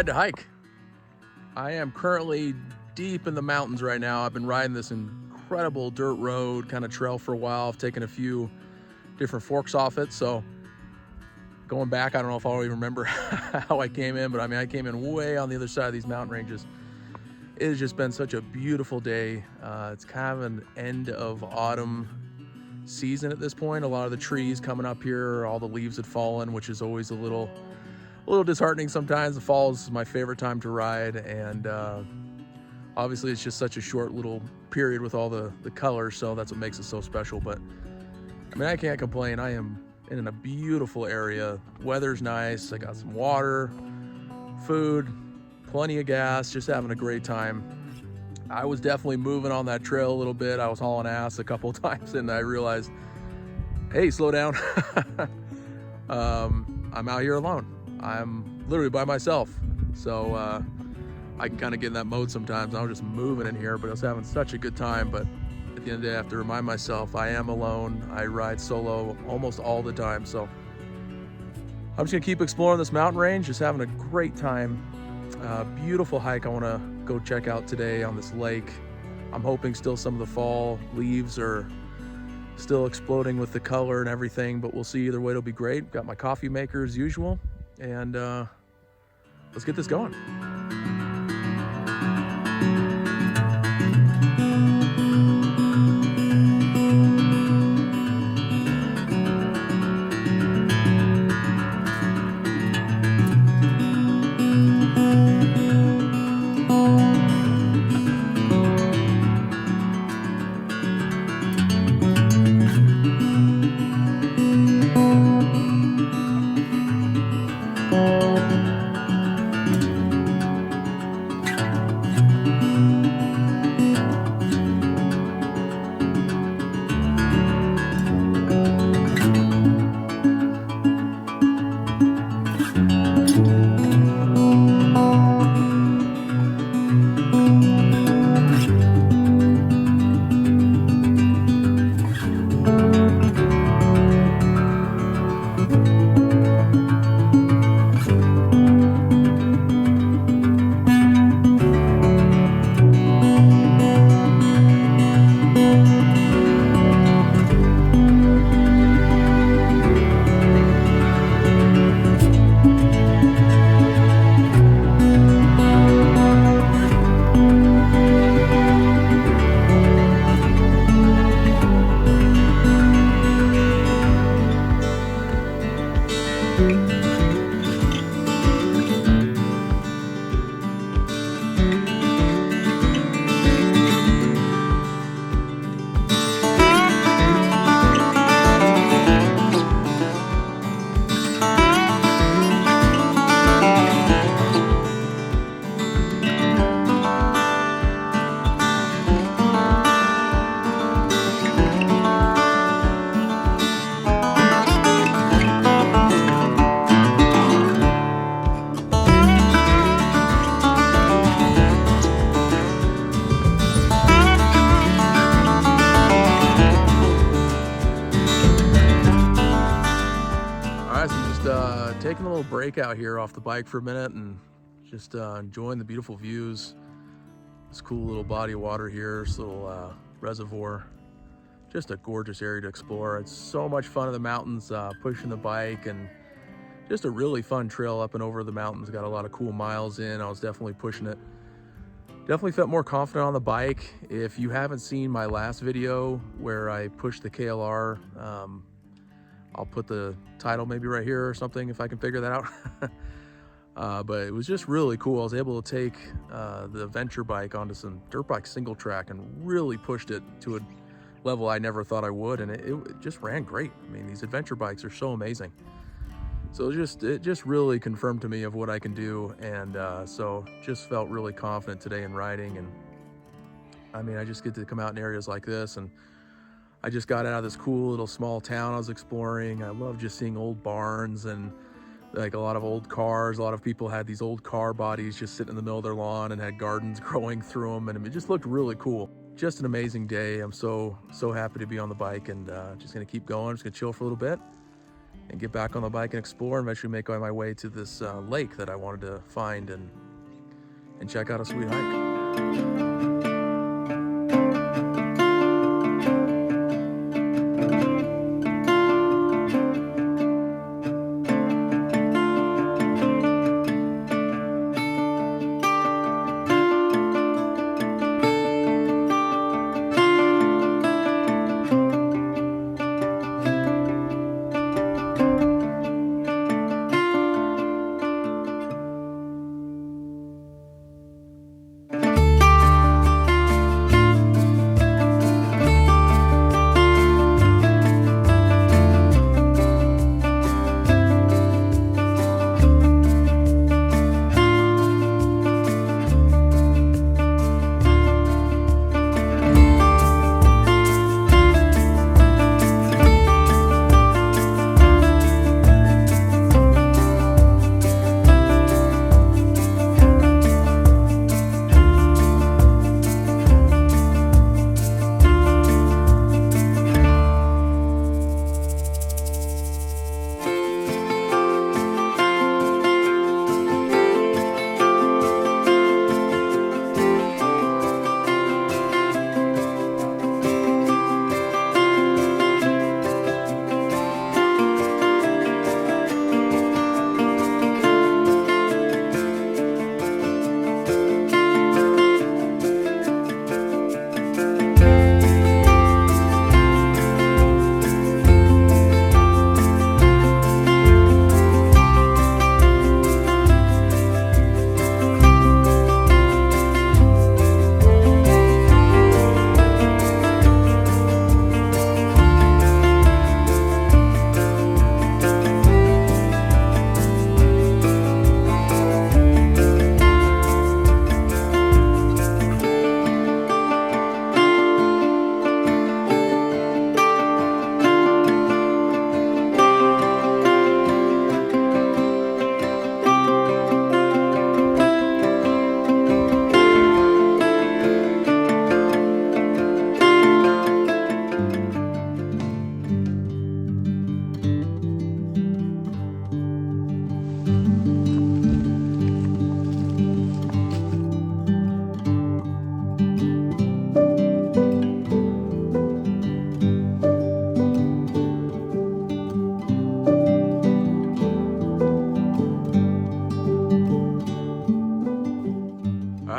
ride to hike. I am currently deep in the mountains right now. I've been riding this incredible dirt road kind of trail for a while. I've taken a few different forks off it, so going back, I don't know if I'll even remember how I came in, but I mean, I came in way on the other side of these mountain ranges. It has just been such a beautiful day. It's kind of an end of autumn season at this point. A lot of the trees coming up here, all the leaves had fallen, which is always a little disheartening sometimes. The fall is my favorite time to ride, and obviously it's just such a short little period with all the colors, so that's what makes it so special. But I mean, I can't complain. I am in a beautiful area. Weather's nice. I got some water, food, plenty of gas, just having a great time. I was definitely moving on that trail a little bit. I was hauling ass a couple of times, and I realized, hey, slow down. I'm out here alone. I'm literally by myself. So I can kind of get in that mode sometimes. I was just moving in here, but I was having such a good time. But at the end of the day, I have to remind myself I am alone. I ride solo almost all the time. So I'm just gonna keep exploring this mountain range, just having a great time. Beautiful hike I wanna go check out today on this lake. I'm hoping still some of the fall leaves are still exploding with the color and everything, but we'll see. Either way, it'll be great. Got my coffee maker as usual, and let's get this going. Taking a little break out here off the bike for a minute and just enjoying the beautiful views. This cool little body of water here, this little reservoir. Just a gorgeous area to explore. It's so much fun in the mountains, pushing the bike, and just a really fun trail up and over the mountains. Got a lot of cool miles in. I was definitely pushing it. Definitely felt more confident on the bike. If you haven't seen my last video where I pushed the KLR, I'll put the title maybe right here or something if I can figure that out. But it was just really cool. I was able to take the adventure bike onto some dirt bike single track and really pushed it to a level I never thought I would, and it just ran great. I mean, these adventure bikes are so amazing. So it just really confirmed to me of what I can do, and so just felt really confident today in riding. And I mean, I just get to come out in areas like this, and I just got out of this cool little small town I was exploring. I love just seeing old barns and like a lot of old cars. A lot of people had these old car bodies just sitting in the middle of their lawn and had gardens growing through them, and it just looked really cool. Just an amazing day. I'm so happy to be on the bike, and just gonna keep going. I'm just gonna chill for a little bit and get back on the bike and explore, and eventually make my way to this lake that I wanted to find and check out a sweet hike.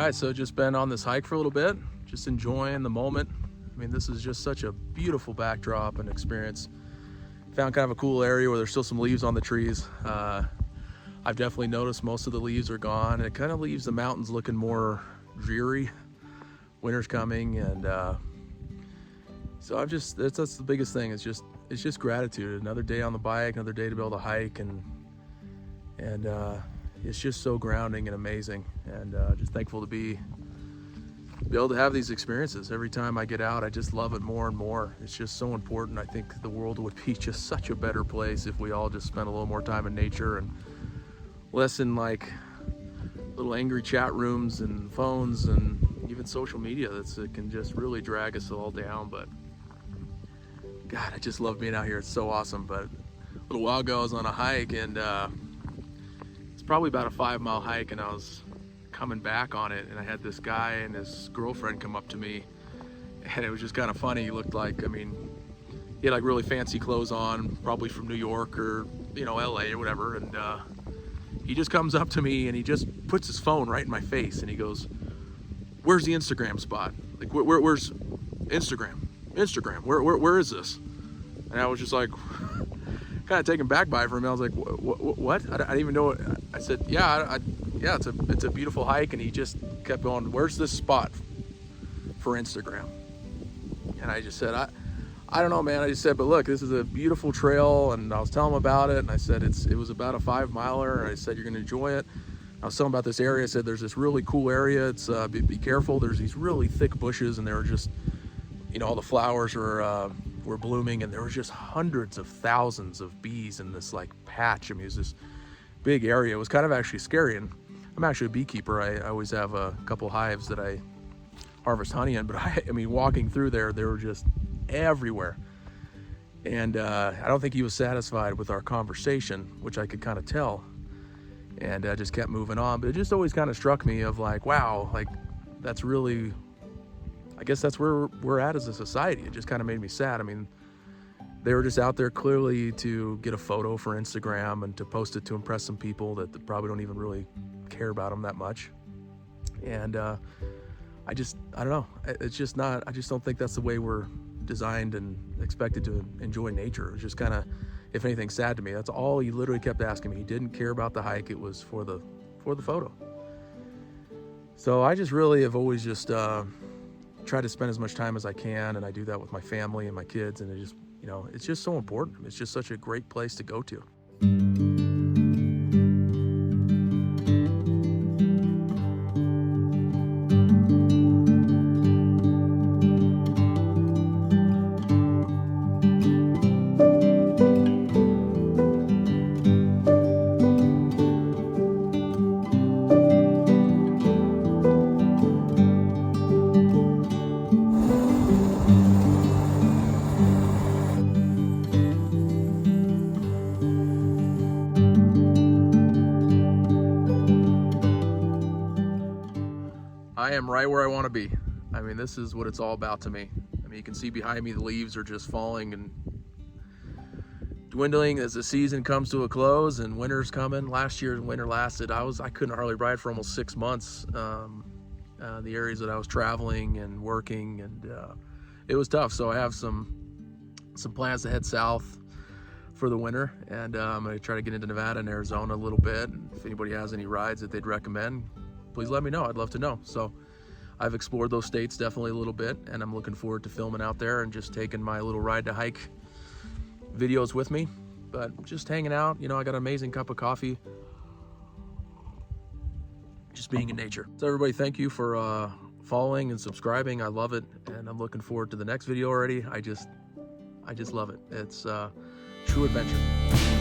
Alright, so just been on this hike for a little bit, just enjoying the moment. I mean, this is just such a beautiful backdrop and experience. Found kind of a cool area where there's still some leaves on the trees. I've definitely noticed most of the leaves are gone, and it kind of leaves the mountains looking more dreary. Winter's coming, and so I've just, that's the biggest thing. It's just gratitude. Another day on the bike, another day to be able to hike, and it's just so grounding and amazing, and just thankful to be able to have these experiences. Every time I get out, I just love it more and more. It's just so important. I think the world would be just such a better place if we all just spent a little more time in nature and less in like little angry chat rooms and phones and even social media that can just really drag us all down. But God, I just love being out here. It's so awesome. But a little while ago I was on a hike, and it's probably about a 5-mile hike, and I was coming back on it, and I had this guy and his girlfriend come up to me, and it was just kind of funny. He looked like, I mean, he had like really fancy clothes on, probably from New York or, you know, LA or whatever, and he just comes up to me and he just puts his phone right in my face, and he goes, "Where's the Instagram spot? Like, where's Instagram? Where is this?" And I was just like kind of taken back by it for a minute. I was like, what? I didn't even know it. I said, yeah, it's a beautiful hike. And he just kept going, "Where's this spot for Instagram?" And I just said, I don't know, man. I just said, but look, this is a beautiful trail. And I was telling him about it, and I said, it was about a 5-miler. And I said, you're gonna enjoy it. I was telling him about this area. I said, there's this really cool area. It's be careful. There's these really thick bushes, and they were just, you know, all the flowers were blooming, and there was just hundreds of thousands of bees in this like patch. I mean, it was this big area. It was kind of actually scary, and I'm actually a beekeeper. I always have a couple hives that I harvest honey in, but I mean, walking through there, they were just everywhere. And I don't think he was satisfied with our conversation, which I could kind of tell, and just kept moving on. But it just always kind of struck me of like, wow, like that's really, I guess that's where we're at as a society. It just kind of made me sad. I mean, they were just out there clearly to get a photo for Instagram and to post it to impress some people that probably don't even really care about them that much. And I don't know. It's just not, I just don't think that's the way we're designed and expected to enjoy nature. It was just kind of, if anything, sad to me. That's all he literally kept asking me. He didn't care about the hike. It was for the photo. So I just really have always just tried to spend as much time as I can, and I do that with my family and my kids, and it just, you know, it's just so important. It's just such a great place to go to. I am right where I want to be. I mean, this is what it's all about to me. I mean, you can see behind me the leaves are just falling and dwindling as the season comes to a close and winter's coming. Last year, winter lasted, I couldn't hardly ride for almost 6 months. The areas that I was traveling and working, and it was tough. So I have some plans to head south for the winter, and I'm going to try to get into Nevada and Arizona a little bit. And if anybody has any rides that they'd recommend, please let me know. I'd love to know. So I've explored those states definitely a little bit, and I'm looking forward to filming out there and just taking my little ride to hike videos with me. But just hanging out, you know, I got an amazing cup of coffee, just being in nature. So everybody, thank you for following and subscribing. I love it, and I'm looking forward to the next video already. I just love it. It's true adventure.